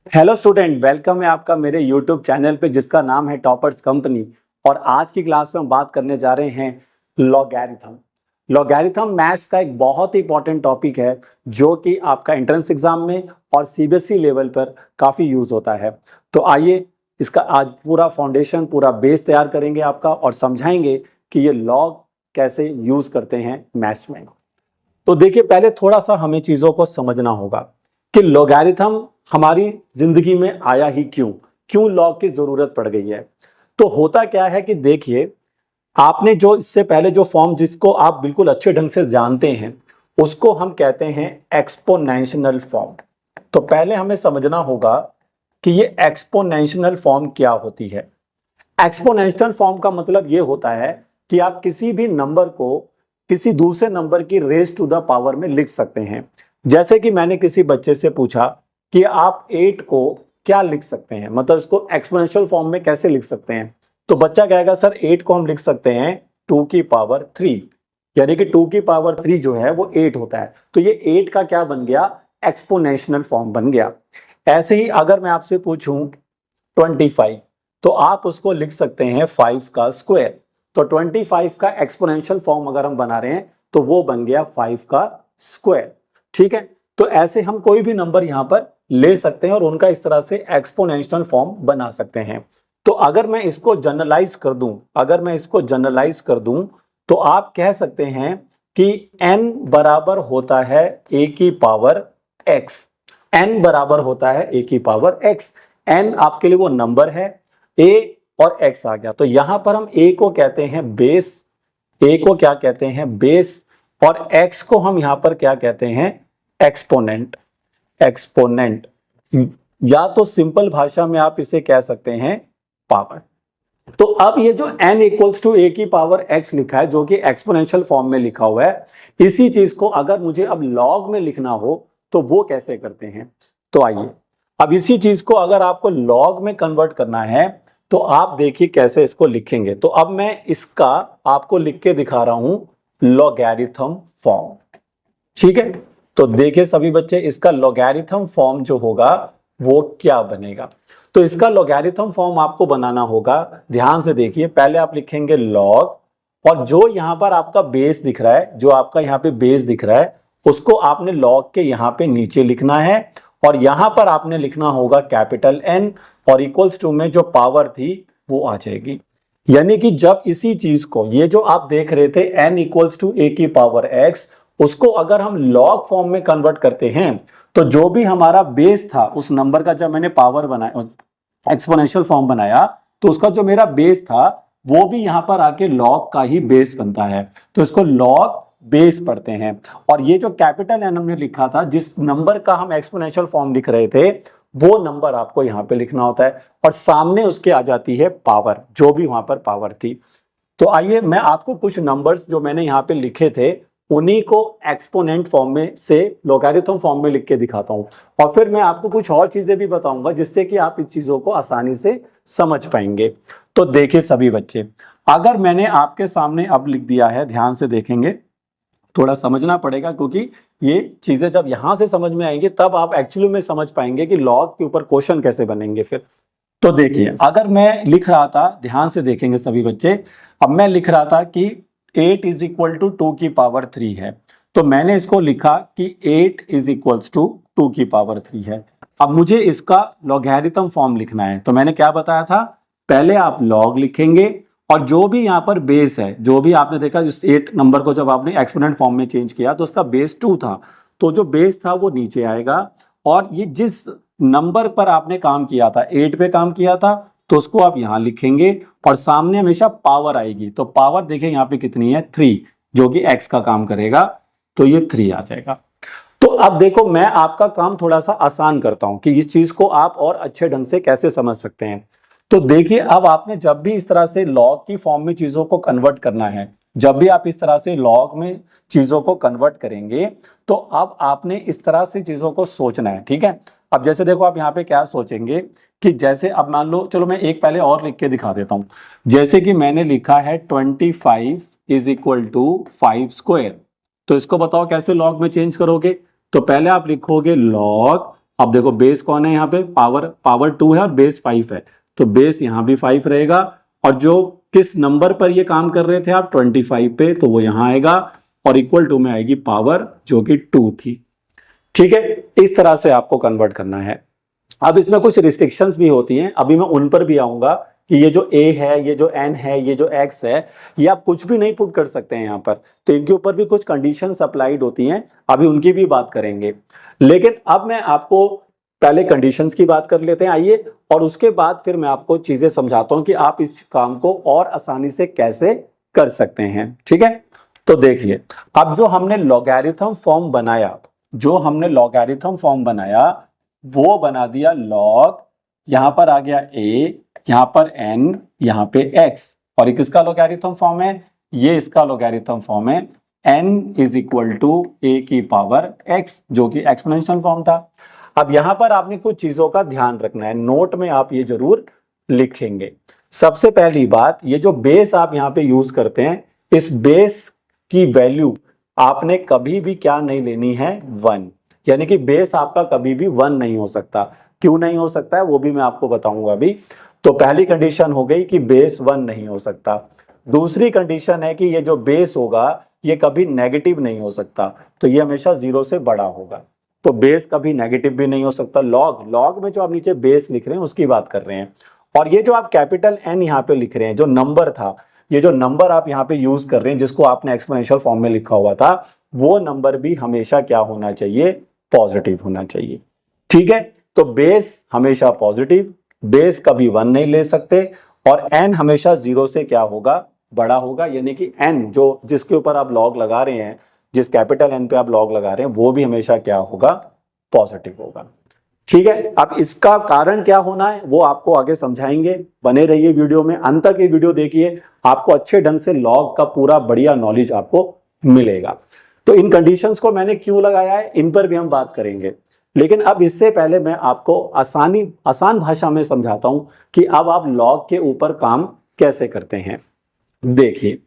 Hello student, welcome है आपका मेरे यूट्यूब चैनल पे जिसका नाम है टॉपर्स कंपनी। और आज की क्लास में हम बात करने जा रहे हैं लॉगैरिथम। लॉगैरिथम मैथ्स का एक बहुत ही इंपॉर्टेंट टॉपिक है जो कि आपका एंट्रेंस एग्जाम में और सीबीएसई लेवल पर काफ़ी यूज होता है। तो आइए इसका आज पूरा फाउंडेशन, पूरा बेस तैयार करेंगे आपका और समझाएंगे कि ये लॉग कैसे यूज करते हैं मैथ्स में। तो देखिए, पहले थोड़ा सा हमें चीज़ों को समझना होगा कि लॉगैरिथम हमारी जिंदगी में आया ही क्यों, क्यों लॉग की जरूरत पड़ गई है। तो होता क्या है कि देखिए, आपने जो इससे पहले जो फॉर्म जिसको आप बिल्कुल अच्छे ढंग से जानते हैं उसको हम कहते हैं एक्सपोनेंशियल फॉर्म। तो पहले हमें समझना होगा कि ये एक्सपोनेंशियल फॉर्म क्या होती है। एक्सपोनेंशियल फॉर्म का मतलब ये होता है कि आप किसी भी नंबर को किसी दूसरे नंबर की रेज टू द पावर में लिख सकते हैं। जैसे कि मैंने किसी बच्चे से पूछा कि आप 8 को क्या लिख सकते हैं, मतलब इसको एक्सपोनेंशियल फॉर्म में कैसे लिख सकते हैं। तो बच्चा कहेगा सर 8 को हम लिख सकते हैं 2 की पावर 3, यानी कि 2 की पावर 3 जो है वो 8 होता है। तो ये 8 का क्या बन गया, एक्सपोनेंशियल फॉर्म बन गया। ऐसे ही अगर मैं आपसे पूछूं 25, तो आप उसको लिख सकते हैं 5 का स्क्वायर। तो 25 का एक्सपोनेंशियल फॉर्म अगर हम बना रहे हैं तो वो बन गया 5 का स्क्वायर। ठीक है, तो ऐसे हम कोई भी नंबर यहां पर ले सकते हैं और उनका इस तरह से एक्सपोनेंशियल फॉर्म बना सकते हैं। तो अगर मैं इसको जनरलाइज कर दूं तो आप कह सकते हैं कि n बराबर होता है a की पावर x। n बराबर होता है a की पावर x। n आपके लिए वो नंबर है, a और x आ गया। तो यहां पर हम a को कहते हैं बेस, a को क्या कहते हैं बेस, और x को हम यहां पर क्या कहते हैं एक्सपोनेंट। एक्सपोनेंट या तो सिंपल भाषा में आप इसे कह सकते हैं पावर। तो अब ये जो n इक्वल्स टू a की पावर x लिखा है जो कि एक्सपोनेंशियल फॉर्म में लिखा हुआ है, इसी चीज को अगर मुझे अब लॉग में लिखना हो तो वो कैसे करते हैं। तो आइए, अब इसी चीज को अगर आपको लॉग में कन्वर्ट करना है तो आप देखिए कैसे इसको लिखेंगे। तो अब मैं इसका आपको लिख के दिखा रहा हूं लॉगैरिथम फॉर्म। ठीक है, तो देखिए सभी बच्चे, इसका लॉगैरिथम फॉर्म जो होगा वो क्या बनेगा। तो इसका लॉगैरिथम फॉर्म आपको बनाना होगा, ध्यान से देखिए। पहले आप लिखेंगे लॉग, और जो यहां पर आपका बेस दिख रहा है, जो आपका यहां पे बेस दिख रहा है, उसको आपने लॉग के यहां पे नीचे लिखना है और यहां पर आपने लिखना होगा कैपिटल N, और इक्वल्स टू में जो पावर थी वो आ जाएगी। यानी कि जब इसी चीज को, ये जो आप देख रहे थे n इक्वल्स टू a की पावर x, उसको अगर हम लॉग फॉर्म में कन्वर्ट करते हैं तो जो भी हमारा बेस था उस नंबर का, जब मैंने पावर बनाया, एक्सपोनेंशियल फॉर्म बनाया, तो उसका जो मेरा बेस था वो भी यहां पर आके लॉग का ही बेस बनता है। तो इसको लॉग बेस पढ़ते हैं। और ये जो कैपिटल एन हमने लिखा था, जिस नंबर का हम एक्सपोनेंशियल फॉर्म लिख रहे थे, वो नंबर आपको यहां पे लिखना होता है और सामने उसके आ जाती है पावर, जो भी वहां पर पावर थी। तो आइए मैं आपको कुछ नंबर्स जो मैंने यहाँ पे लिखे थे उन्हीं को एक्सपोनेंट फॉर्म में से लॉगैरिथम फॉर्म में लिख के दिखाता हूं, और फिर मैं आपको कुछ और चीजें भी बताऊंगा जिससे कि आप इस चीजों को आसानी से समझ पाएंगे। तो देखिए सभी बच्चे, अगर मैंने आपके सामने अब लिख दिया है, ध्यान से देखेंगे, थोड़ा समझना पड़ेगा क्योंकि ये चीजें जब यहां से समझ में आएंगी तब आप एक्चुअली में समझ पाएंगे कि लॉग के ऊपर क्वेश्चन कैसे बनेंगे फिर। तो देखिए, अगर मैं लिख रहा था, ध्यान से देखेंगे सभी बच्चे, अब मैं लिख रहा था कि 8 इज इक्वल टू 2 की पावर 3 है, तो मैंने इसको लिखा कि 8 इज इक्वल्स टू 2 की पावर 3 है। अब मुझे इसका लॉगैरिथम फॉर्म लिखना है, तो मैंने क्या बताया था, पहले आप लॉग लिखेंगे और जो भी यहाँ पर बेस है, जो भी आपने देखा इस 8 नंबर को जब आपने एक्सपोनेंट फॉर्म में चेंज किया तो उसका बेस 2 था, तो जो बेस था वो नीचे आएगा। और ये जिस नंबर पर आपने काम किया था, 8 पे काम किया था, तो उसको आप यहां लिखेंगे और सामने हमेशा पावर आएगी। तो पावर देखिए यहाँ पे कितनी है, 3, जो कि x का काम करेगा, तो ये 3 आ जाएगा। तो अब देखो, मैं आपका काम थोड़ा सा आसान करता हूं कि इस चीज को आप और अच्छे ढंग से कैसे समझ सकते हैं। तो देखिए, अब आपने जब भी इस तरह से लॉग की फॉर्म में चीजों को कन्वर्ट करना है, जब भी आप इस तरह से लॉग में चीजों को कन्वर्ट करेंगे तो अब आपने इस तरह से चीजों को सोचना है। ठीक है, अब जैसे देखो, आप यहाँ पे क्या सोचेंगे कि जैसे अब मान लो, चलो मैं एक पहले और लिख के दिखा देता हूं। जैसे कि मैंने लिखा है 25 इज इक्वल टू 5 स्क्वायर, तो इसको बताओ कैसे लॉग में चेंज करोगे। तो पहले आप लिखोगे लॉग अब देखो बेस कौन है यहाँ पे, पावर 2 है और बेस 5 है, तो बेस यहाँ भी 5 रहेगा, और जो किस नंबर पर ये काम कर रहे थे आप 25 पे, तो वो यहाँ आएगा और इक्वल टू में आएगी पावर जो कि 2 थी। ठीक है, इस तरह से आपको कन्वर्ट करना है। अब इसमें कुछ रिस्ट्रिक्शंस भी होती हैं, अभी मैं उन पर भी आऊंगा कि ये जो a है, ये जो n है, ये जो x है, ये आप कुछ भी नहीं पुट कर सकते हैं यहाँ पर, तो इनके ऊपर भी कुछ कंडीशंस अप्लाइड होती हैं, अभी उनकी भी बात करेंगे। लेकिन अब मैं आपको पहले कंडीशंस की बात कर लेते हैं, आइए, और उसके बाद फिर मैं आपको चीजें समझाता हूं कि आप इस काम को और आसानी से कैसे कर सकते हैं। ठीक है, तो देखिए, अब जो हमने लॉगरिथम फॉर्म बनाया, वो बना दिया लॉग, यहां पर आ गया a, यहां पर n, यहां पे x, और ये किसका लॉगरिथम फॉर्म है, ये इसका लॉगरिथम फॉर्म है, n is equal to a की पावर x, जो कि एक्सपोनेंशियल फॉर्म था। अब यहां पर आपने कुछ चीजों का ध्यान रखना है, नोट में आप ये जरूर लिखेंगे। सबसे पहली बात, ये जो बेस आप यहां पे यूज करते हैं, इस बेस की वैल्यू आपने कभी भी क्या नहीं लेनी है, 1, यानी कि बेस आपका कभी भी 1 नहीं हो सकता। क्यों नहीं हो सकता है वो भी मैं आपको बताऊंगा अभी। तो पहली कंडीशन हो गई कि बेस 1 नहीं हो सकता। दूसरी कंडीशन है कि ये जो बेस होगा ये कभी नेगेटिव नहीं हो सकता, तो ये हमेशा 0 से बड़ा होगा, तो बेस कभी नेगेटिव भी नहीं हो सकता। लॉग में जो आप नीचे बेस लिख रहे हैं उसकी बात कर रहे हैं, और ये जो आप कैपिटल N यहाँ पे लिख रहे हैं, जो नंबर था, ये जो नंबर आप यहाँ पे यूज कर रहे हैं जिसको आपने एक्सपोनेंशियल फॉर्म में लिखा हुआ था, वो नंबर भी हमेशा क्या होना चाहिए, पॉजिटिव होना चाहिए। ठीक है, तो बेस हमेशा पॉजिटिव, बेस कभी 1 नहीं ले सकते, और n हमेशा 0 से क्या होगा, बड़ा होगा, यानी कि n जो जिसके ऊपर आप लॉग लगा रहे हैं, जिस कैपिटल N पे आप लॉग लगा रहे हैं, वो भी हमेशा क्या होगा, पॉजिटिव होगा। ठीक है, अब इसका कारण क्या होना है वो आपको आगे समझाएंगे, बने रहिए वीडियो में, अंत तक ये वीडियो देखिए, आपको अच्छे ढंग से लॉग का पूरा बढ़िया नॉलेज आपको मिलेगा। तो इन कंडीशंस को मैंने क्यों लगाया है, इन पर भी हम बात करेंगे, लेकिन अब इससे पहले मैं आपको आसान भाषा में समझाता हूं कि अब आप लॉग के ऊपर काम कैसे करते हैं। देखिए,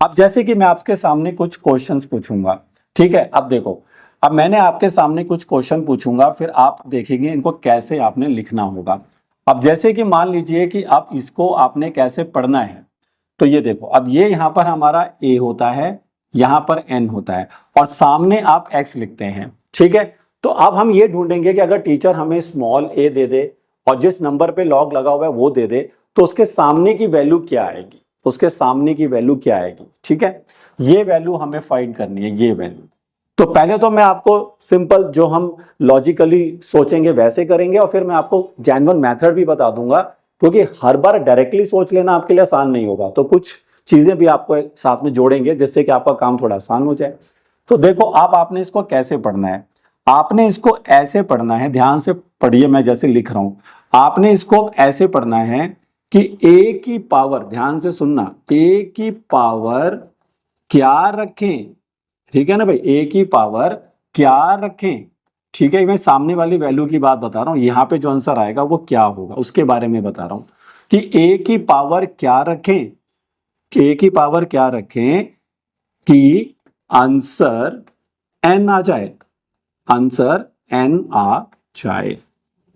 अब जैसे कि मैं आपके सामने कुछ क्वेश्चंस पूछूंगा, ठीक है, अब देखो, अब मैंने आपके सामने कुछ क्वेश्चन पूछूंगा, फिर आप देखेंगे इनको कैसे आपने लिखना होगा। अब जैसे कि मान लीजिए कि आप इसको आपने कैसे पढ़ना है, तो ये देखो, अब ये यहाँ पर हमारा a होता है, यहाँ पर n होता है, और सामने आप x लिखते हैं। ठीक है, तो अब हम ये ढूंढेंगे कि अगर टीचर हमें स्मॉल a दे दे और जिस नंबर पे लॉग लगा हुआ है वो दे दे, तो उसके सामने की वैल्यू क्या आएगी, ठीक है, ये वैल्यू हमें फाइंड करनी है, ये वैल्यू। तो पहले तो मैं आपको सिंपल जो हम लॉजिकली सोचेंगे वैसे करेंगे, और फिर मैं आपको जेन्युइन मेथड भी बता दूंगा, क्योंकि हर बार डायरेक्टली सोच लेना आपके लिए आसान नहीं होगा, तो कुछ चीजें भी आपको साथ में जोड़ेंगे जिससे कि आपका काम थोड़ा आसान हो जाए। तो देखो, अब आपने इसको कैसे पढ़ना है, आपने इसको ऐसे पढ़ना है, ध्यान से पढ़िए, मैं जैसे लिख रहा हूं, आपने इसको ऐसे पढ़ना है कि a की पावर, ध्यान से सुनना, a की पावर क्या रखें, ठीक है ना भाई, a की पावर क्या रखें। ठीक है, मैं सामने वाली वैल्यू की बात बता रहा हूं, यहां पे जो आंसर आएगा वो क्या होगा उसके बारे में बता रहा हूं कि a की पावर क्या रखें, कि आंसर n आ जाए,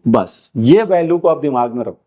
बस ये वैल्यू को आप दिमाग में रखो,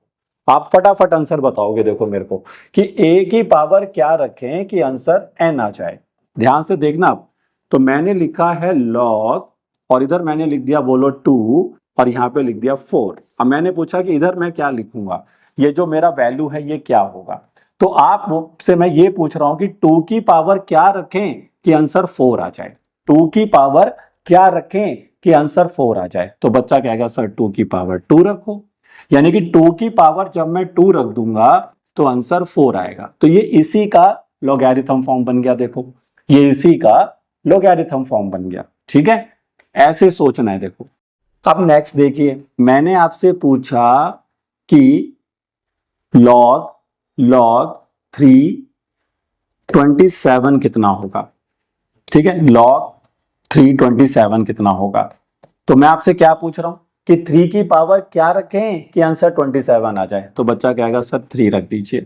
आप फटाफट आंसर बताओगे। देखो मेरे को कि a की पावर क्या रखें कि आंसर n आ जाए, ध्यान से देखना आप। तो मैंने लिखा है लॉग, और इधर मैंने लिख दिया बोलो 2, और यहाँ पे लिख दिया 4। अब मैंने पूछा कि इधर मैं क्या लिखूंगा, ये जो मेरा वैल्यू है ये क्या होगा। तो आप से मैं ये पूछ रहा हूं कि 2 की पावर क्या रखें कि आंसर 4 आ जाए, 2 की पावर क्या रखें कि आंसर 4 आ जाए। तो बच्चा कहेगा सर 2 की पावर 2 रखो, यानी कि 2 की पावर जब मैं 2 रख दूंगा तो आंसर 4 आएगा। तो ये इसी का लॉगरिथम फॉर्म बन गया, देखो ये इसी का लॉगरिथम फॉर्म बन गया। ठीक है, ऐसे सोचना है। देखो अब नेक्स्ट देखिए, मैंने आपसे पूछा कि लॉग 327 कितना होगा, ठीक है, लॉग 327 कितना होगा। तो मैं आपसे क्या पूछ रहा हूं कि 3 की पावर क्या रखें कि आंसर 27 आ जाए। तो बच्चा कहेगा सर 3 रख दीजिए।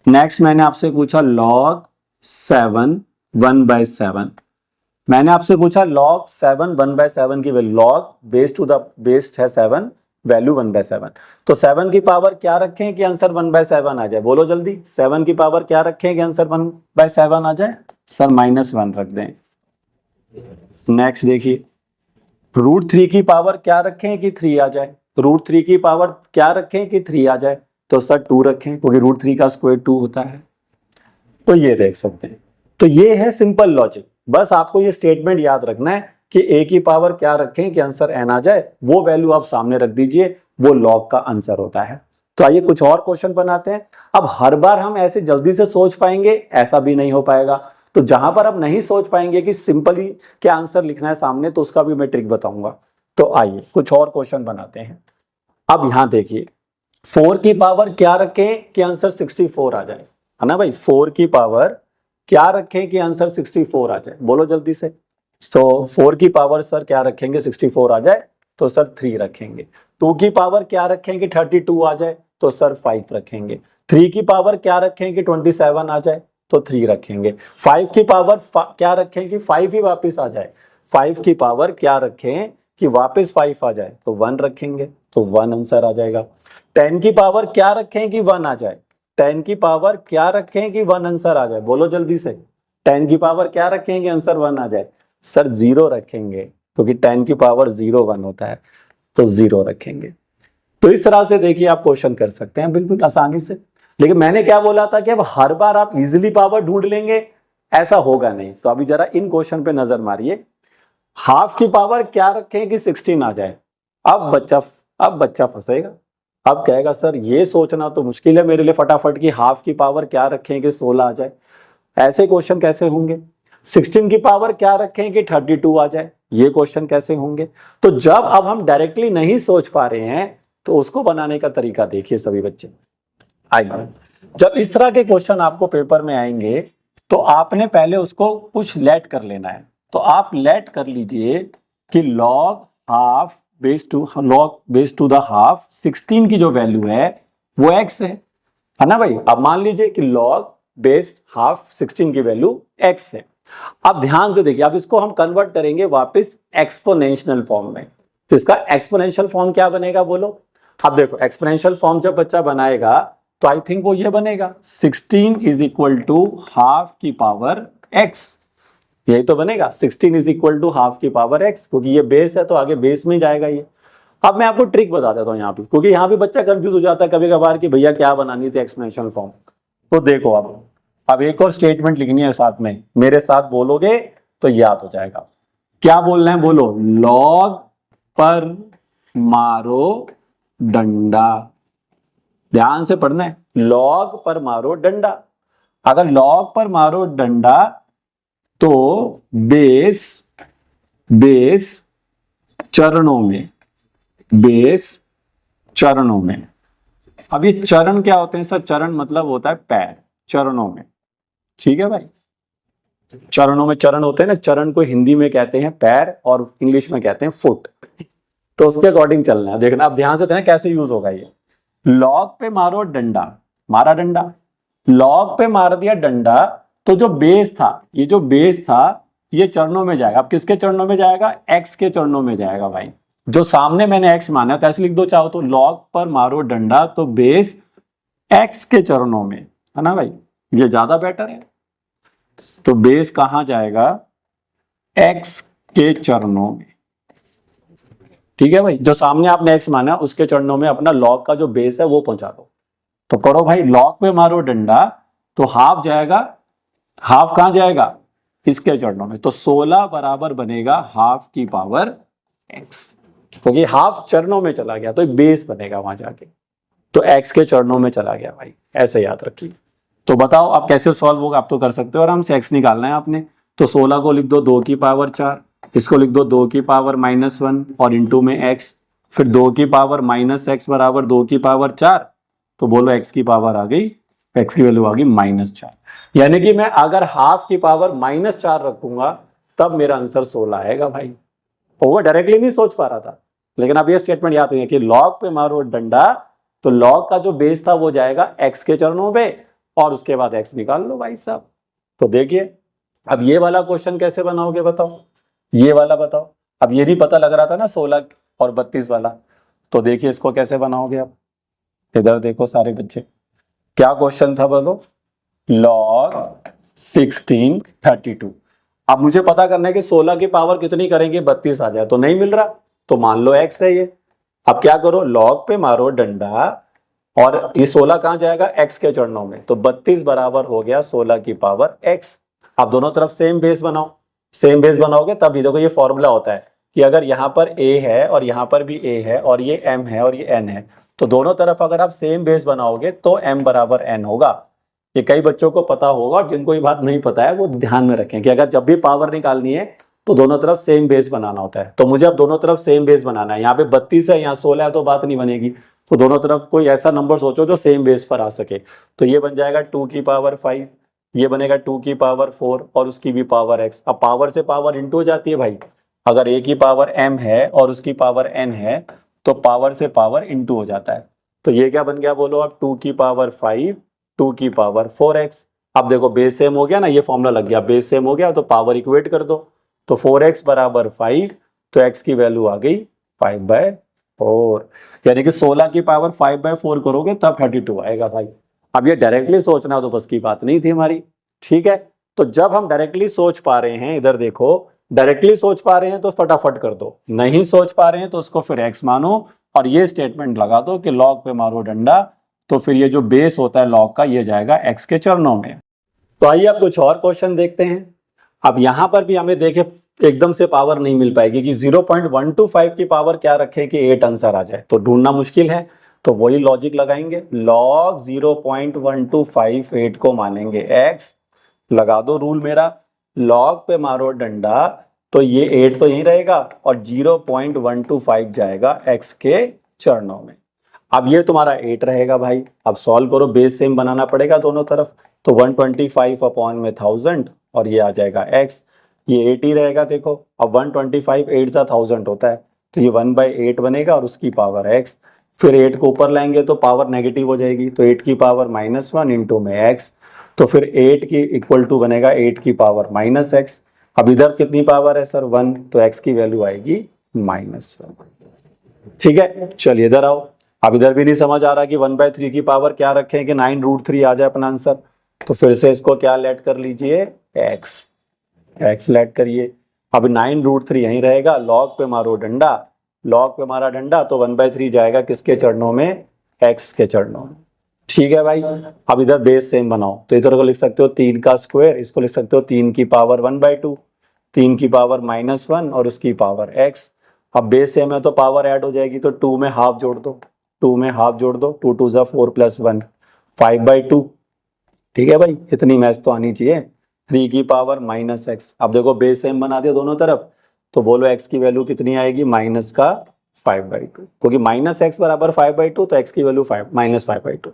नेक्स्ट मैंने आपसे पूछा लॉग 7 1/7, मैंने आपसे पूछा log 7 1/7 की वैल्यू, log बेस है 7, वैल्यू 1/7, तो 7 की पावर क्या रखें कि आंसर 1/7 आ जाए? बोलो जल्दी, 7 की पावर क्या रखें कि आंसर 1/7 आ जाए? सर -1 रख दें। नेक्स्ट देखिए, √3 की पावर क्या रखें कि 3 आ जाए? √3 की पावर क्या रखें कि 3 आ जाए? तो सर 2 रखें, क्योंकि √3 का स्क्वायर 2 होता है। तो ये देख सकते हैं। तो ये है सिंपल लॉजिक। बस आपको ये स्टेटमेंट याद रखना है कि a की पावर क्या रखें कि आंसर n आ जाए, वो वैल्यू आप सामने रख दीजिए, वो लॉग का आंसर होता है। तो आइए कुछ और क्वेश्चन बनाते हैं। अब हर बार हम ऐसे जल्दी से सोच पाएंगे, ऐसा भी नहीं हो पाएगा। तो जहां पर आप नहीं सोच पाएंगे कि सिंपली क्या आंसर लिखना है सामने, तो उसका भी मैं ट्रिक बताऊंगा। तो आइए कुछ और क्वेश्चन बनाते हैं। अब यहां देखिए, 4 की पावर क्या रखें कि आंसर 64 आ जाए, है ना भाई? 4 की पावर क्या रखें कि आंसर 64 आ जाए? बोलो जल्दी से। तो 4 की पावर सर क्या रखेंगे 64 आ जाए? तो सर 3 रखेंगे। 2 की पावर क्या रखें कि 32 आ जाए? तो सर 5 रखेंगे। 3 की पावर क्या रखें कि 27 आ जाए? तो 3 रखेंगे। 5 की पावर क्या रखें कि 5 ही वापस आ जाए? 5 की पावर क्या रखें कि वापस 5 आ जाए? तो 1 रखेंगे, तो 1 आंसर आ जाएगा। 10 की पावर क्या रखें कि 1 आ जाए? 10 की पावर क्या रखें कि 1 आंसर आ जाए? बोलो जल्दी से। 10 की पावर क्या रखें कि आंसर 1 आ जाए? सर 0 रखेंगे, क्योंकि 10 की पावर 0 1 होता है, तो 0 रखेंगे। तो इस तरह से देखिए आप क्वेश्चन कर सकते हैं बिल्कुल आसानी से। लेकिन मैंने क्या बोला था कि अब हर बार आप इजीली पावर ढूंढ लेंगे, ऐसा होगा नहीं। तो अभी जरा इन क्वेश्चन पे नजर मारिए। हाफ की पावर क्या रखें कि 16 आ जाए? अब बच्चा फंसेगा। अब कहेगा सर ये सोचना तो मुश्किल है मेरे लिए फटाफट कि हाफ की पावर क्या रखें कि 16 आ जाए। ऐसे क्वेश्चन कैसे होंगे? 16 की पावर क्या रखें कि 32 आ जाए? ये क्वेश्चन कैसे होंगे? तो जब अब हम डायरेक्टली नहीं सोच पा रहे हैं, तो उसको बनाने का तरीका देखिए सभी बच्चे। आइए, जब इस तरह के क्वेश्चन आपको पेपर में आएंगे, तो आपने पहले उसको कुछ लेट कर लेना है। तो आप लेट कर लीजिए कि log base to the half 16 की जो वैल्यू है वो x है ना भाई? अब मान लीजिए कि log बेस हाफ 16 की वैल्यू x है। अब ध्यान से देखिए, अब इसको हम कन्वर्ट करेंगे वापस एक्सपोनेंशियल फॉर्म में। तो इसका एक्सपोनेंशियल फॉर्म क्या बनेगा बोलो? अब देखो, एक्सपोनेंशियल फॉर्म जब बच्चा बनाएगा तो आई थिंक वो ये बनेगा 16 इज इक्वल टू हाफ की पावर x। यही तो बनेगा, 16 इज इक्वल टू हाफ की पावर x, क्योंकि ये बेस है तो आगे बेस में जाएगा ये। अब मैं आपको ट्रिक बता देता हूं यहाँ पे, क्योंकि यहाँ पे बच्चा कंफ्यूज हो जाता है कभी कभार कि भैया क्या बनानी थी एक्सपोनेंशियल फॉर्म। तो देखो, अब एक और स्टेटमेंट लिखनी है साथ में, मेरे साथ बोलोगे तो याद हो जाएगा। क्या बोलना है बोलो? लॉग पर मारो डंडा। ध्यान से पढ़ना है, लॉग पर मारो डंडा। अगर लॉग पर मारो डंडा तो बेस चरणों में, अब ये चरण क्या होते हैं सर? चरण मतलब होता है पैर, चरणों में। ठीक है भाई, चरणों में चरण होते हैं ना, चरण को हिंदी में कहते हैं पैर और इंग्लिश में कहते हैं फुट। तो उसके अकॉर्डिंग चलना है। देखना अब ध्यान से देखना कैसे यूज होगा ये। लॉग पे मारो डंडा, मारा डंडा, लॉग पे मार दिया डंडा, तो जो बेस था, ये जो बेस था ये चरणों में जाएगा। अब किसके चरणों में जाएगा? एक्स के चरणों में जाएगा भाई। जो सामने मैंने एक्स माना तो ऐसे लिख दो चाहो तो, लॉग पर मारो डंडा तो बेस एक्स के चरणों में, है ना भाई? ये ज्यादा बेटर है। तो बेस कहां जाएगा? एक्स के चरणों में। ठीक है भाई, जो सामने आपने एक्स माना उसके चरणों में अपना लॉग का जो बेस है वो पहुंचा दो। तो करो भाई, लॉग पे मारो डंडा तो हाफ जाएगा, हाफ कहां जाएगा? इसके चरणों में। तो 16 बराबर बनेगा हाफ की पावर x, क्योंकि हाफ चरणों में चला गया तो बेस बनेगा वहां जाके, तो x के चरणों में चला गया भाई। ऐसे याद रखिए। तो बताओ अब कैसे सॉल्व होगा? आप तो कर सकते हो आराम से, x निकालना है आपने। तो 16 को लिख दो 2 की पावर 4, इसको लिख दो 2 की पावर -1 और इंटू में x, फिर 2 की पावर -x बराबर 2 की पावर 4। तो बोलो x की पावर आ गई, x की वैल्यू आ गई -4। यानी कि मैं अगर हाफ की पावर -4 रखूंगा तब मेरा आंसर 16 आएगा भाई। वो डायरेक्टली नहीं सोच पा रहा था, लेकिन अब ये स्टेटमेंट याद रखिए कि लॉग पे मारो डंडा तो लॉग का जो बेस था वो जाएगा x के चरणों पे और उसके बाद x निकाल लो भाई साहब। तो देखिए अब ये वाला क्वेश्चन कैसे बनाओगे बताओ, ये वाला बताओ। अब ये नहीं पता लग रहा था ना 16 और 32 वाला, तो देखिए इसको कैसे बनाओगे आप। इधर देखो सारे बच्चे, क्या क्वेश्चन था बोलो, log 1632। अब मुझे पता करना है कि 16 की पावर कितनी करेंगे 32 आ जाए, तो नहीं मिल रहा, तो मान लो x है ये। अब क्या करो, log पे मारो डंडा, और ये 16 कहां जाएगा, x के चरणों में, तो 32 बराबर हो गया 16 की पावर x। आप दोनों तरफ सेम बेस बनाओ, सेम बेस बनाओगे तब ये देखो, ये फॉर्मूला होता है कि अगर यहाँ पर a है और यहाँ पर भी a है और ये m है और ये n है, तो दोनों तरफ अगर आप सेम बेस बनाओगे तो m बराबर n होगा। ये कई बच्चों को पता होगा, और जिनको ये बात नहीं पता है वो ध्यान में रखें कि अगर जब भी पावर निकालनी है तो दोनों तरफ सेम बेस बनाना होता है। तो मुझे अब दोनों तरफ सेम बेस बनाना है, यहाँ पे 32 है, यहाँ 16 है, तो बात नहीं बनेगी। तो दोनों तरफ कोई ऐसा नंबर सोचो जो सेम बेस पर आ सके। तो ये बन जाएगा 2 की पावर 5, ये बनेगा 2 की पावर 4 और उसकी भी पावर x। अब पावर से पावर इंटू हो जाती है भाई, अगर a की पावर m है और उसकी पावर n है तो पावर से पावर इंटू हो जाता है। तो ये क्या बन गया बोलो अब, 2 की पावर 5 2 की पावर 4x। अब देखो बेस सेम हो गया ना, ये फॉर्मूला लग गया, बेस सेम हो गया तो पावर इक्वेट कर दो, तो 4x बराबर 5, तो x की वैल्यू आ गई 5/4, यानी कि 16 की पावर 5/4 करोगे तब 32 आएगा भाई। अब ये डायरेक्टली सोचना तो बस की बात नहीं थी हमारी, ठीक है। तो जब हम डायरेक्टली सोच पा रहे हैं, इधर देखो, डायरेक्टली सोच पा रहे हैं तो फटाफट कर दो, नहीं सोच पा रहे हैं तो उसको फिर x मानो और ये स्टेटमेंट लगा दो कि log पे मारो डंडा, तो फिर ये जो बेस होता है log का ये जाएगा x के चरणों में। तो आइए अब कुछ और क्वेश्चन देखते हैं। अब यहां पर भी हमें देखे एकदम से पावर नहीं मिल पाएगी कि 0.125 की पावर क्या रखे कि 8 आंसर आ जाए, तो ढूंढना मुश्किल है। तो वही लॉजिक लगाएंगे, log 0.125 8 को मानेंगे x, लगा दो रूल मेरा, log पे मारो डंडा, तो ये 8 तो यहीं रहेगा और 0.125 जाएगा x के चरणों में। अब ये तुम्हारा 8 रहेगा भाई, अब सॉल्व करो, बेस सेम बनाना पड़ेगा दोनों तरफ, तो 125 अपॉन में 1000 और ये आ जाएगा x, ये 8 ही रहेगा। देखो अब 125 8 सा 1000 होता है, तो ये 1/8 बनेगा और उसकी पावर x, फिर 8 को ऊपर लाएंगे तो पावर नेगेटिव हो जाएगी, तो 8 की पावर -1 इंटू में x, तो फिर 8 की इक्वल टू बनेगा 8 की पावर -x। अब इधर कितनी पावर है सर 1, तो x की वैल्यू आएगी -1, ठीक है। चलिए इधर आओ, अब इधर भी नहीं समझ आ रहा कि 1/3 की पावर क्या रखें कि 9√3 आ जाए अपना आंसर, तो फिर से इसको क्या लेट कर लीजिए, x लेट करिए। अब 9√3 यहीं रहेगा, log पे मारो डंडा, log पे मारा डंडा तो 1/3 जाएगा किसके चरणों में, x के चरणों में, ठीक है भाई। अब इधर बेस सेम बनाओ, तो इधर को लिख सकते हो 3 का स्क्वायर, इसको लिख सकते हो 3 की पावर 1/2, 3 की पावर -1 और उसकी पावर x। अब बेस सेम है तो पावर ऐड हो जाएगी, तो 2 में हाफ जोड़ दो, 2 में हाफ जोड़ दो, 2 2 जा 4 + 1 5/2, ठीक है भाई, इतनी मैथ तो आनी चाहिए। 3 की पावर -x, अब देखो बेस सेम बना दिया दोनों तरफ, तो बोलो x की वैल्यू कितनी आएगी, -5/2, क्योंकि -x बराबर 5/2, तो x की वैल्यू -5/2।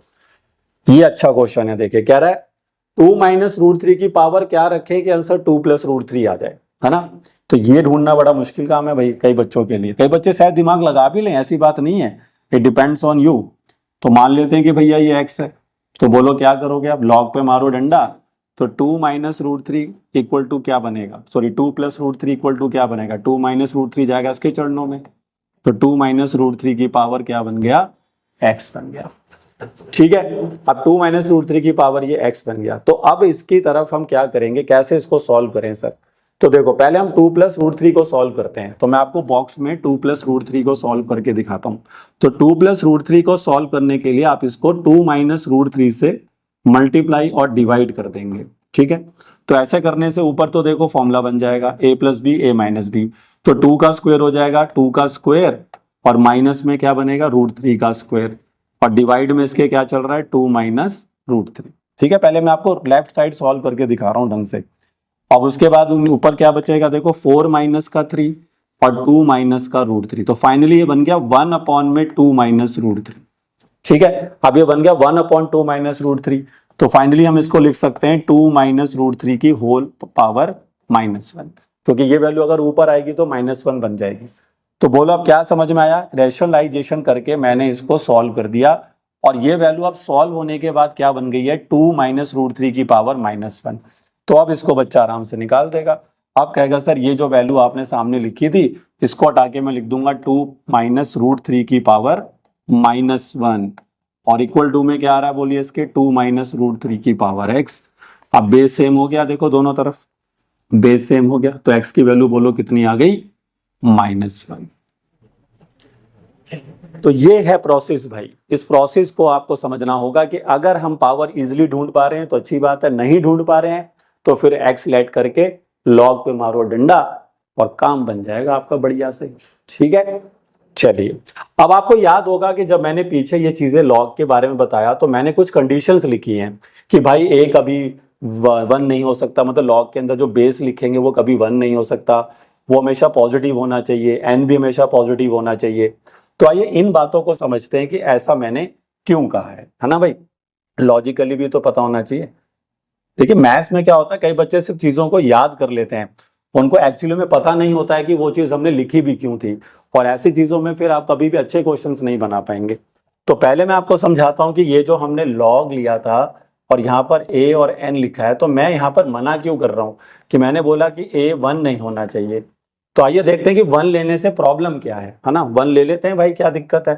ये अच्छा क्वेश्चन है, देखिए क्या रहा है, 2 - √3 की पावर क्या रखे कि आंसर 2 + √3 आ जाए, है ना। तो ये ढूंढना बड़ा मुश्किल काम है भाई कई बच्चों के लिए, कई बच्चे शायद दिमाग लगा भी लें, ऐसी बात नहीं है, इट डिपेंड्स ऑन यू। तो मान लेते हैं कि भैया ये x है, तो बोलो क्या करोगे आप, log पे मारो डंडा, तो 2 - √3 इक्वल टू क्या बनेगा, सॉरी 2 + √3 इक्वल टू क्या बनेगा, 2 - √3 जाएगा इसके चरणों में, तो 2 - √3 की पावर क्या बन गया, x बन गया, ठीक है। अब 2 - √3 की पावर ये x बन गया। तो अब इसकी तरफ हम क्या करेंगे, कैसे इसको सॉल्व करें सर, तो देखो पहले हम 2 + √3 को सॉल्व करते हैं, तो मैं आपको बॉक्स में 2 + √3 को सॉल्व करके दिखाता हूं। तो 2 + √3 को सॉल्व करने के लिए आप इसको 2 - √3 से मल्टीप्लाई और डिवाइड कर देंगे, ठीक है। तो ऐसे करने से ऊपर तो देखो फॉर्मूला बन जाएगा a + b a - b, तो 2 का स्क्वायर हो जाएगा 2 का स्क्वायर और माइनस में क्या बनेगा √3 का स्क्वायर, और डिवाइड में इसके क्या चल रहा है 2 - √3, ठीक है। पहले मैं आपको लेफ्ट साइड सॉल्व करके दिखा रहा हूं ढंग से। अब उसके बाद ऊपर क्या बचेगा, देखो 4 - का 3 और 2 - का √3, तो फाइनली ये बन गया 1/2 - √3, ठीक है। अब ये बन गया 1/2 - √3, तो फाइनली हम इसको लिख सकते हैं 2 - √3 की होल पावर -1, क्योंकि ये वैल्यू अगर ऊपर आएगी तो -1 बन जाएगी। तो बोलो अब क्या समझ में आया, रैशनलाइजेशन करके मैंने इसको सॉल्व कर दिया, और ये वैल्यू अब सॉल्व होने के बाद क्या बन गई है 2 - √3 की पावर -1। तो अब इसको बच्चा आराम से निकाल देगा। अब कहेगा सर ये जो वैल्यू आपने सामने लिखी थी इसको हटा के मैं लिख दूंगा 2 माइनस रूट 3 की पावर -1 और इक्वल टू में क्या आ रहा है बोलिए इसके 2 माइनस रूट 3 की पावर x। अब बेस सेम हो गया, देखो दोनों तरफ बेस सेम हो गया, तो x की वैल्यू बोलो कितनी आ गई -1। तो ये है प्रोसेस भाई। इस प्रोसेस को आपको समझना होगा कि अगर हम पावर इजीली ढूंढ पा रहे हैं तो अच्छी बात है, नहीं ढूंढ पा रहे हैं तो फिर x लेट करके लॉग पे मारो डंडा और काम बन जाएगा आपका बढ़िया से। ठीक है, चलिए अब आपको याद होगा कि जब मैंने पीछे ये चीजें लॉग के बारे में बताया तो मैंने कुछ कंडीशंस लिखी हैं कि भाई a कभी 1 नहीं हो सकता, मतलब लॉग के अंदर जो बेस लिखेंगे वो कभी 1 नहीं हो सकता, वो हमेशा पॉजिटिव होना चाहिए, n भी हमेशा पॉजिटिव होना चाहिए। तो आइए इन बातों को समझते हैं कि ऐसा मैंने क्यों कहा है ना भाई। लॉजिकली भी तो पता होना चाहिए। देखिए मैथ्स में क्या होता है, कई बच्चे सिर्फ चीजों को याद कर लेते हैं, उनको एक्चुअली में पता नहीं होता है कि वो चीज हमने लिखी भी क्यों थी, और ऐसी चीजों में फिर आप कभी भी अच्छे क्वेश्चंस नहीं बना पाएंगे। तो पहले मैं आपको समझाता हूं कि ये जो हमने लॉग लिया था और यहाँ पर a और n लिखा है, तो मैं यहाँ पर मना क्यों कर रहा हूँ कि मैंने बोला कि a 1 नहीं होना चाहिए। तो आइए देखते हैं कि 1 लेने से प्रॉब्लम क्या है ना। 1 ले लेते हैं भाई, क्या दिक्कत है।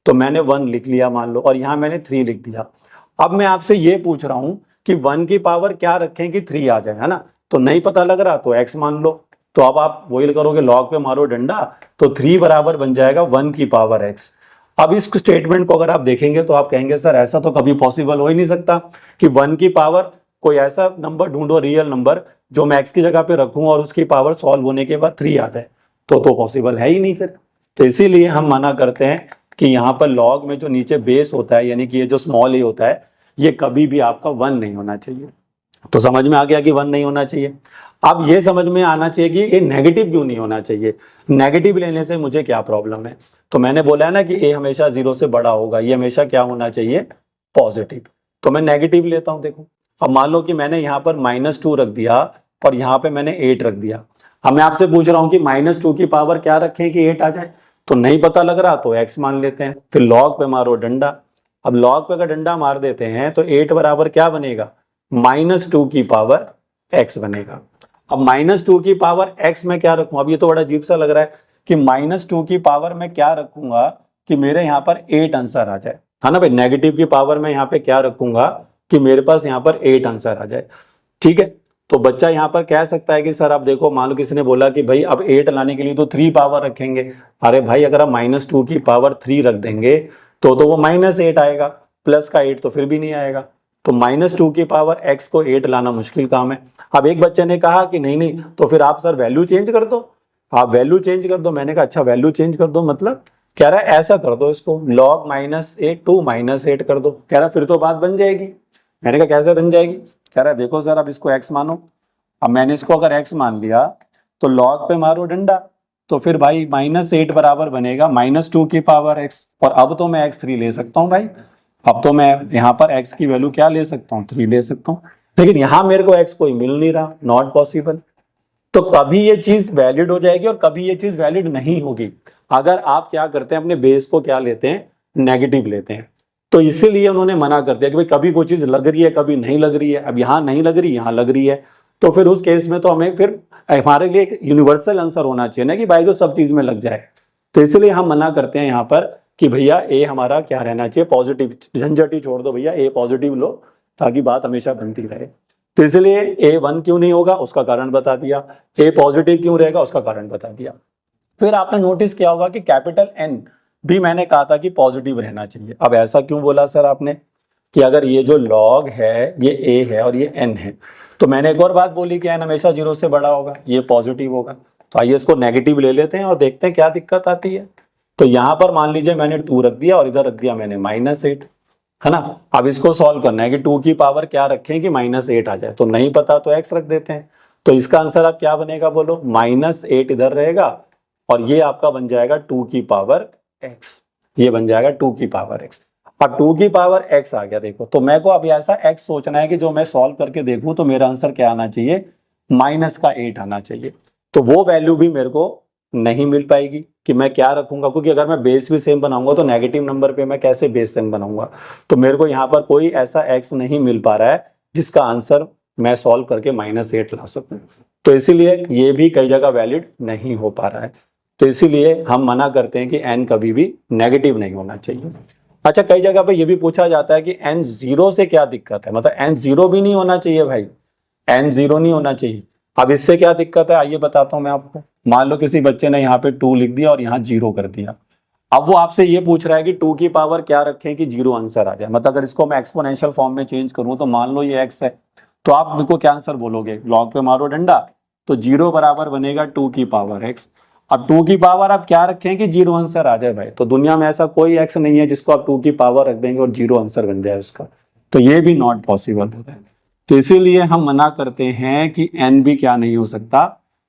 तो मैंने 1 लिख लिया मान लो, और यहाँ मैंने 3 लिख दिया। अब मैं आपसे ये पूछ रहा हूँ कि 1 की पावर क्या रखें कि 3 आ जाए, है ना। तो नहीं पता लग रहा तो x मान लो, तो अब आप वही करोगे लॉग पे मारो डंडा, तो 3 बराबर बन जाएगा 1 की पावर x। अब इस स्टेटमेंट को अगर आप देखेंगे तो आप कहेंगे सर ऐसा तो कभी पॉसिबल हो ही नहीं सकता कि 1 की पावर, कोई ऐसा नंबर ढूंढो रियल नंबर जो मैं x की जगह पे रखूं और उसकी पावर सॉल्व होने के बाद 3 आ जाए, तो पॉसिबल है ही नहीं फिर। तो इसीलिए हम मना करते हैं कि यहाँ पर लॉग में जो नीचे बेस होता है, यानी कि ये जो स्मॉल a होता है, ये कभी भी आपका 1 नहीं होना चाहिए। तो समझ में आ गया कि 1 नहीं होना चाहिए। अब ये समझ में आना चाहिए कि ये नेगेटिव क्यों नहीं होना चाहिए। नेगेटिव लेने से मुझे क्या प्रॉब्लम है, तो मैंने बोला है ना कि a हमेशा 0 से बड़ा होगा, ये हमेशा क्या होना चाहिए पॉजिटिव। तो मैं नेगेटिव लेता हूं। देखो अब मान लो कि मैंने यहाँ पर -2 रख दिया और यहाँ पे मैंने 8 रख दिया। अब मैं आपसे पूछ रहा हूँ कि -2 की पावर क्या रखें कि 8 आ जाए, तो नहीं पता लग रहा तो x मान लेते हैं, फिर log पे मारो डंडा। अब log पे अगर डंडा मार देते हैं तो 8 बराबर क्या बनेगा -2 की पावर x बनेगा। अब -2 की पावर x में क्या रखूं, अब ये तो बड़ा अजीब सा लग रहा है कि -2 की पावर में क्या रखूंगा कि मेरे यहाँ पर 8 आंसर आ जाए, है ना भाई। नेगेटिव की पावर में यहाँ पे क्या रखूंगा कि मेरे पास यहाँ पर 8 आंसर आ जाए। ठीक है, तो बच्चा यहाँ पर कह सकता है कि सर आप देखो, मान लो किसी ने बोला कि भाई अब 8 लाने के लिए तो 3 पावर रखेंगे। अरे भाई अगर आप -2 की पावर 3 रख देंगे तो वो -8 आएगा, प्लस का 8 तो फिर भी नहीं आएगा। तो -2 की पावर x को 8 लाना मुश्किल काम है। अब एक बच्चे ने कहा कि नहीं नहीं तो फिर आप सर वैल्यू चेंज कर दो, आप वैल्यू चेंज कर दो। मैंने कहा अच्छा वैल्यू चेंज कर दो, मतलब कह रहा है ऐसा कर दो इसको log -8 2 -8 कर दो। कह रहा फिर तो बात बन जाएगी। मैंने कहा कैसे बन जाएगी, कह रहा है देखो सर अब इसको x मानो। अब मैंने इसको अगर x मान लिया तो log पे मारो डंडा, तो फिर भाई -8 बराबर बनेगा -2 की पावर x। और अब तो मैं x3 ले सकता हूँ भाई, अब तो मैं यहाँ पर x की वैल्यू क्या ले सकता हूँ 3 ले सकता हूँ, लेकिन यहाँ मेरे को x कोई मिल नहीं रहा, नॉट पॉसिबल। तो कभी ये चीज वैलिड हो जाएगी और कभी ये चीज वैलिड नहीं होगी अगर आप क्या करते हैं अपने बेस को क्या लेते हैं नेगेटिव लेते हैं। तो इसीलिए उन्होंने मना कर दिया कि भाई कभी कोई चीज लग रही है कभी नहीं लग रही है। अब यहाँ नहीं लग रही यहाँ लग रही है, तो फिर उस केस में तो हमें फिर हमारे लिए एक यूनिवर्सल आंसर होना चाहिए ना कि भाई जो सब चीज में लग जाए। तो इसलिए हम मना करते हैं यहाँ पर कि भैया ए हमारा क्या रहना चाहिए पॉजिटिव, झंझट ही छोड़ दो भैया, ए पॉजिटिव लो ताकि बात हमेशा बनती रहे। तो इसलिए ए 1 क्यों नहीं होगा उसका कारण बता दिया, ए पॉजिटिव क्यों रहेगा उसका कारण बता दिया। फिर आपने नोटिस किया होगा कि कैपिटल एन भी मैंने कहा था कि पॉजिटिव रहना चाहिए। अब ऐसा क्यों बोला सर आपने कि अगर ये जो लॉग है ये ए है और ये एन है, तो मैंने एक और बात बोली कि एन हमेशा 0 से बड़ा होगा, ये पॉजिटिव होगा। तो आइए इसको नेगेटिव ले लेते हैं और देखते हैं क्या दिक्कत आती है। तो यहां पर मान लीजिए मैंने 2 रख दिया और इधर रख दिया मैंने -8, है ना। अब इसको सॉल्व करना है कि 2 की पावर क्या रखें कि -8 आ जाए, तो नहीं पता तो x रख देते हैं। तो इसका आंसर अब क्या बनेगा बोलो, -8 इधर रहेगा और ये आपका बन जाएगा 2 की पावर x, ये बन जाएगा 2 की पावर x। अब 2 की पावर x आ गया देखो, तो मेरे को अब ऐसा x सोचना है कि जो मैं सॉल्व करके देखूं तो मेरा आंसर क्या आना चाहिए -8 आना चाहिए। तो वो वैल्यू भी मेरे को नहीं मिल पाएगी कि मैं क्या रखूंगा, क्योंकि अगर मैं बेस भी सेम बनाऊंगा तो नेगेटिव नंबर पे मैं कैसे बेस सेम बनाऊंगा। तो मेरे को यहाँ पर कोई ऐसा x नहीं मिल पा रहा है जिसका आंसर मैं सॉल्व करके -8 ला सकूं। तो इसीलिए ये भी कई जगह वैलिड नहीं हो पा रहा है। तो इसीलिए हम मना करते हैं कि n कभी भी नेगेटिव नहीं होना चाहिए। अच्छा, कई जगह पे ये भी पूछा जाता है कि n 0 से क्या दिक्कत है, मतलब n 0 भी नहीं होना चाहिए भाई, n 0 नहीं होना चाहिए। अब इससे क्या दिक्कत है आइए बताता हूं मैं आपको। मान लो किसी बच्चे ने यहाँ पे 2 लिख दिया और यहाँ 0 कर दिया। अब वो आपसे ये पूछ रहा है कि 2 की पावर क्या रखें कि 0 आंसर आ जाए। मतलब अगर इसको मैं एक्सपोनेंशियल फॉर्म में चेंज करूं तो मान लो ये x है, तो आप मेरे को क्या आंसर बोलोगे, लॉग पे मारो डंडा, तो 0 बराबर बनेगा 2 की पावर x। अब 2 की पावर आप क्या रखें कि 0 आंसर आ जाए भाई, तो दुनिया में ऐसा कोई x नहीं है जिसको आप 2 की पावर रख देंगे और 0 आंसर बन जाए उसका, तो ये भी नॉट पॉसिबल होता है। तो इसीलिए हम मना करते हैं कि n भी क्या नहीं हो सकता,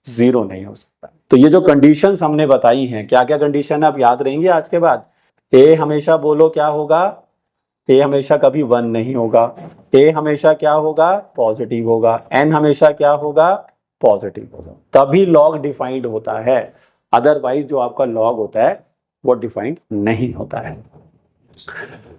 0 नहीं हो सकता। तो ये जो कंडीशंस हमने बताई हैं, क्या क्या कंडीशन है आप याद रहेंगे आज के बाद। a हमेशा बोलो क्या होगा, a हमेशा कभी 1 नहीं होगा, a हमेशा क्या होगा, पॉजिटिव होगा, n हमेशा क्या होगा, पॉजिटिव होगा, तभी लॉग डिफाइंड होता है। अदरवाइज जो आपका लॉग होता है वो डिफाइंड नहीं होता है।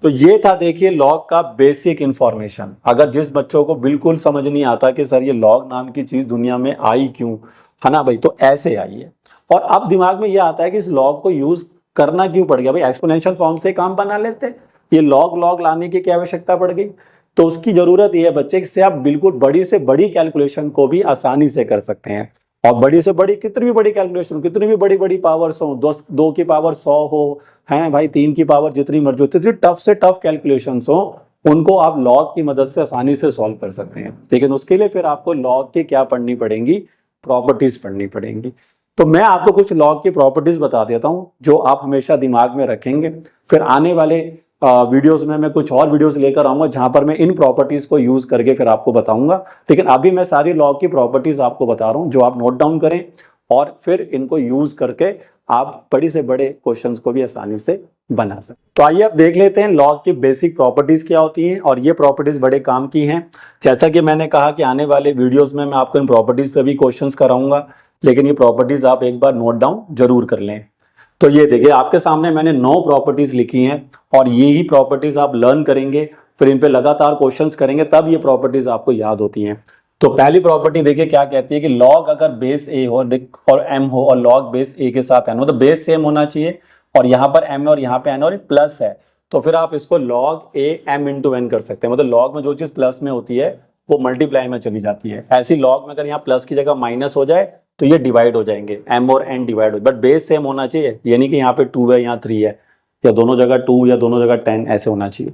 तो ये था देखिए लॉग का बेसिक इंफॉर्मेशन। अगर जिस बच्चों को बिल्कुल समझ नहीं आता कि सर ये लॉग नाम की चीज दुनिया में आई क्यों, है ना भाई, तो ऐसे आई है। और अब दिमाग में ये आता है कि इस लॉग को यूज करना क्यों पड़ गया भाई, एक्सपोनेंशियल फॉर्म से काम बना लेते, ये लॉग लाने की क्या आवश्यकता पड़ गई। तो उसकी जरूरत ये है बच्चे से आप बिल्कुल बड़ी से बड़ी कैलकुलेशन को भी आसानी से कर सकते हैं। और बड़ी से बड़ी कितनी भी बड़ी कैलकुलेशन, कितनी भी बड़ी बड़ी पावर्स हो, 2 की पावर 100 हो, हैं भाई 3 की पावर जितनी मर्जी हो, जितनी टफ से टफ कैलकुलेशंस हो उनको आप लॉग की मदद से आसानी से सॉल्व कर सकते हैं। लेकिन उसके लिए फिर आपको लॉग की क्या पढ़नी पड़ेंगी, प्रॉपर्टीज पढ़नी पड़ेंगी। तो मैं आपको कुछ लॉग की प्रॉपर्टीज बता देता हूं जो आप हमेशा दिमाग में रखेंगे। फिर आने वाले वीडियोस में मैं कुछ और वीडियोस लेकर आऊंगा जहां पर मैं इन प्रॉपर्टीज को यूज करके फिर आपको बताऊंगा। लेकिन अभी मैं सारी लॉग की प्रॉपर्टीज आपको बता रहा हूं जो आप नोट डाउन करें और फिर इनको यूज करके आप बड़ी से बड़े क्वेश्चंस को भी आसानी से बना सकते। तो आइए अब देख लेते हैं लॉग की बेसिक प्रॉपर्टीज क्या होती हैं और ये प्रॉपर्टीज बड़े काम की हैं। जैसा कि मैंने कहा कि आने वाले वीडियोस में मैं आपको इन प्रॉपर्टीज पे भी क्वेश्चंस कराऊंगा, लेकिन ये प्रॉपर्टीज आप एक बार नोट डाउन जरूर कर लें। तो ये देखिए आपके सामने मैंने 9 प्रॉपर्टीज लिखी हैं और ये ही प्रॉपर्टीज आप लर्न करेंगे, फिर इन पे लगातार क्वेश्चंस करेंगे, तब ये प्रॉपर्टीज आपको याद होती हैं। तो पहली प्रॉपर्टी देखिए क्या कहती है कि लॉग अगर बेस ए हो और एम हो और लॉग बेस ए के साथ एन हो, तो बेस सेम होना चाहिए और यहाँ पर एम है और यहाँ पे एन और प्लस है, तो फिर आप इसको log A M into N कर सकते हैं। मतलब लॉग में जो चीज प्लस में होती है वो मल्टीप्लाई में चली जाती है। ऐसी लॉग में अगर यहाँ प्लस की जगह माइनस हो जाए तो ये डिवाइड हो जाएंगे, m और n डिवाइड हो, बट बेस सेम होना चाहिए, यानी कि यहाँ पे 2 है यहाँ 3 है, या दोनों जगह 2 या दोनों जगह 10 ऐसे होना चाहिए।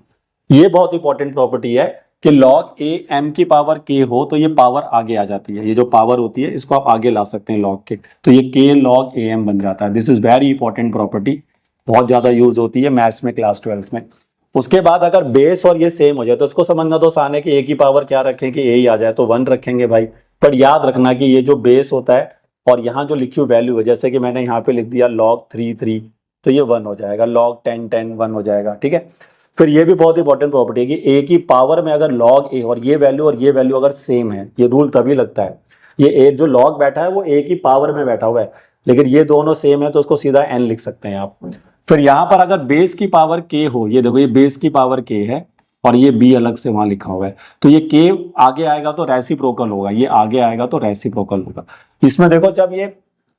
ये बहुत इंपॉर्टेंट प्रॉपर्टी है कि लॉग a m की पावर k हो तो ये पावर आगे आ जाती है, ये जो पावर होती है इसको आप आगे ला सकते हैं लॉग के, तो ये k log a m बन जाता है। This is very important property, बहुत ज्यादा यूज होती है मैथ्स में क्लास 12 में। उसके बाद अगर बेस और ये सेम हो जाए तो उसको समझना तो आसान है कि a की पावर क्या रखें कि a ही आ जाए, तो 1 रखेंगे भाई। पर याद रखना कि ये जो बेस होता है और यहाँ जो लिखी हुई वैल्यू है, जैसे कि मैंने यहाँ पे लिख दिया log 3 3, तो ये 1 हो जाएगा, log 10 10 1 हो जाएगा, ठीक है। फिर ये भी बहुत इंपॉर्टेंट प्रॉपर्टी है कि a की पावर में अगर log a और ये वैल्यू अगर सेम है, ये रूल तभी लगता है, ये a जो log बैठा है वो a की पावर में बैठा हुआ है, लेकिन ये दोनों सेम है तो उसको सीधा n लिख सकते हैं आप। फिर यहाँ पर अगर बेस की पावर k हो, ये देखो ये बेस की पावर k है और ये b अलग से वहां लिखा हुआ है, तो ये k आगे आएगा तो रेसिप्रोकल होगा, ये आगे आएगा तो रेसिप्रोकल होगा। इसमें देखो जब ये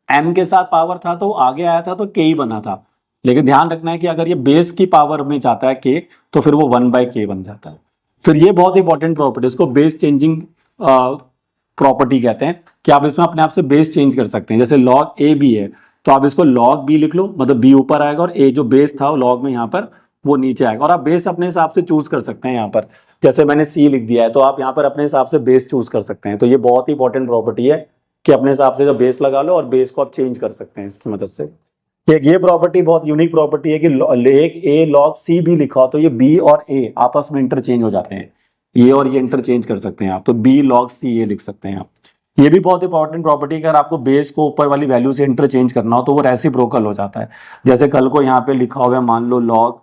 m के साथ पावर था तो आगे आया था तो k ही बना था, लेकिन ध्यान रखना है कि अगर ये बेस की पावर में जाता है k तो फिर वो 1/k बन जाता है। फिर ये बहुत इंपॉर्टेंट प्रॉपर्टी, इसको बेस चेंजिंग प्रॉपर्टी कहते हैं कि आप इसमें अपने आप से बेस चेंज कर सकते हैं। जैसे log a b है तो आप इसको log b लिख लो, मतलब b ऊपर आएगा और a जो बेस था log में यहाँ पर वो नीचे आएगा, और आप बेस अपने हिसाब से चूज कर सकते हैं। यहाँ पर जैसे मैंने c लिख दिया है तो आप यहाँ पर अपने हिसाब से बेस चूज कर सकते हैं। तो ये बहुत ही इंपॉर्टेंट प्रॉपर्टी है कि अपने हिसाब से जो बेस लगा लो और बेस को आप चेंज कर सकते हैं इसकी मदद से। एक ये प्रॉपर्टी बहुत यूनिक प्रॉपर्टी है कि एक a log c b लिखा हो तो ये b और a आपस में इंटरचेंज हो जाते हैं, ये और ये इंटरचेंज कर सकते हैं आप, तो b log c a लिख सकते हैं आप। ये भी बहुत इंपॉर्टेंट प्रॉपर्टी है कि अगर आपको बेस को ऊपर वाली वैल्यू से इंटरचेंज करना हो तो वो रेसिप्रोकल हो जाता है। जैसे कल को यहाँ पे लिखा हुआ है मान लो log,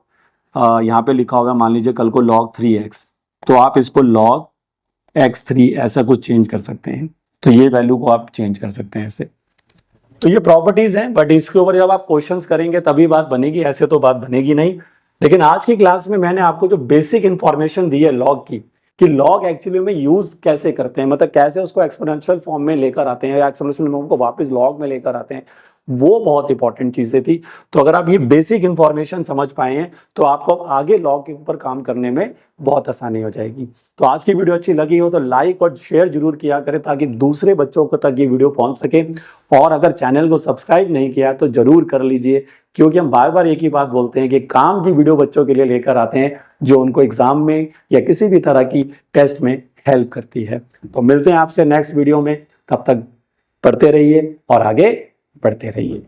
यहाँ पे लिखा हुआ है मान लीजिए कल को log 3x, तो आप इसको log x3 ऐसा कुछ चेंज कर सकते हैं, तो ये वैल्यू को आप चेंज कर सकते हैं ऐसे। तो ये प्रॉपर्टीज हैं, बट इसके ऊपर जब आप क्वेश्चंस करेंगे तभी बात बनेगी, ऐसे तो बात बनेगी नहीं। लेकिन आज की क्लास में मैंने आपको जो बेसिक इंफॉर्मेशन दी है लॉग की, कि लॉग एक्चुअली में यूज कैसे करते हैं, मतलब कैसे उसको एक्सपोनेंशियल फॉर्म में लेकर आते हैं या एक्सपोनेंशियल फॉर्म को वापस लॉग में लेकर आते हैं, वो बहुत इंपॉर्टेंट चीजें थी। तो अगर आप ये बेसिक इंफॉर्मेशन समझ पाए हैं तो आपको आगे लॉग के ऊपर काम करने में बहुत आसानी हो जाएगी। तो आज की वीडियो अच्छी लगी हो तो लाइक और शेयर जरूर किया करें ताकि दूसरे बच्चों को तक ये वीडियो पहुंच सके, और अगर चैनल को सब्सक्राइब नहीं किया तो जरूर कर लीजिए, क्योंकि हम बार बार एक ही बात बोलते हैं कि काम की वीडियो बच्चों के लिए लेकर आते हैं जो उनको एग्जाम में या किसी भी तरह की टेस्ट में हेल्प करती है। तो मिलते हैं आपसे नेक्स्ट वीडियो में, तब तक पढ़ते रहिए और आगे बढ़ते रहिए।